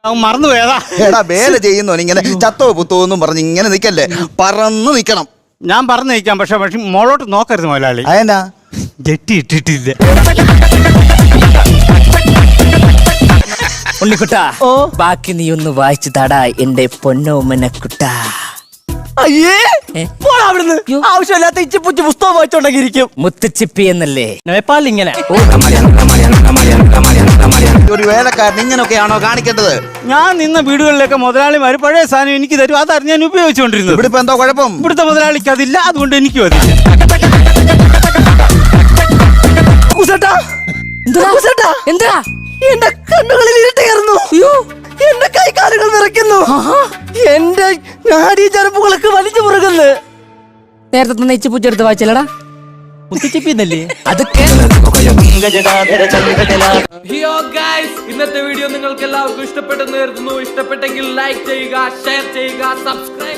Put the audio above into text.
മറന്നു പോയതാ. എടാ വേല ചെയ്യുന്നു ഇങ്ങനെ ചത്തോ പുത്തോന്നും പറഞ്ഞ് ഇങ്ങനെ നിക്കല്ലേ, പറന്ന് നിക്കണം. ഞാൻ പറഞ്ഞു നിൽക്കാം, പക്ഷെ മോളോട്ട് നോക്കരുത് മുതലാളി. അതെന്നാ? ജെട്ടി ഇട്ടിട്ടില്ല. ഉണ്ണിക്കുട്ടാ, ബാക്കി നീ ഒന്ന് വായിച്ചു താടാ എന്റെ പൊന്നോമനക്കുട്ട. അയ്യേ അവിടുന്ന് ആവശ്യമില്ലാത്ത ഇച്ചിപ്പുച്ച് പുസ്തകം വായിച്ചോണ്ടെങ്കിരിക്കും. മുത്തുച്ചിപ്പി എന്നല്ലേ നേപ്പാളിൽ ഇങ്ങനെ. ഒരു വേലക്കാരൻ ഇങ്ങനെയൊക്കെയാണോ കാണിക്കേണ്ടത്? ഞാൻ നിന്ന വീടുകളിലൊക്കെ മുതലാളിമാര് പഴയ സാധനം എനിക്ക് തരും, അതറിഞ്ഞ് ഞാൻ ഉപയോഗിച്ചുകൊണ്ടിരുന്നത്. ഇവിടെ ഇപ്പൊ എന്തോ കുഴപ്പം? ഇവിടുത്തെ മുതലാളിക്ക് അതില്ല, അതുകൊണ്ട് എനിക്കും അതില്ല. എന്താ? എന്റെ കണ്ണുകളിൽ ഇരുട്ടേറുന്നു. എന്റെ കൈകാലുകൾ വിറയ്ക്കുന്നു. എന്റെ നാഡീ ചരപ്പുകളൊക്കെ വലിച്ചു മുറുകുന്നു. നേരത്തെ തന്നെ ഇച്ചിപ്പൂച്ചെടുത്ത് വായിച്ചല്ലടാ, മുത്തുച്ചിപ്പിന്നല്ലേ അതൊക്കെ. ഇന്നത്തെ വീഡിയോ നിങ്ങൾക്ക് എല്ലാവർക്കും ഇഷ്ടപ്പെട്ടെന്ന് കരുതുന്നു. ഇഷ്ടപ്പെട്ടെങ്കിൽ ലൈക്ക് ചെയ്യുക, ഷെയർ ചെയ്യുക, സബ്സ്ക്രൈബ്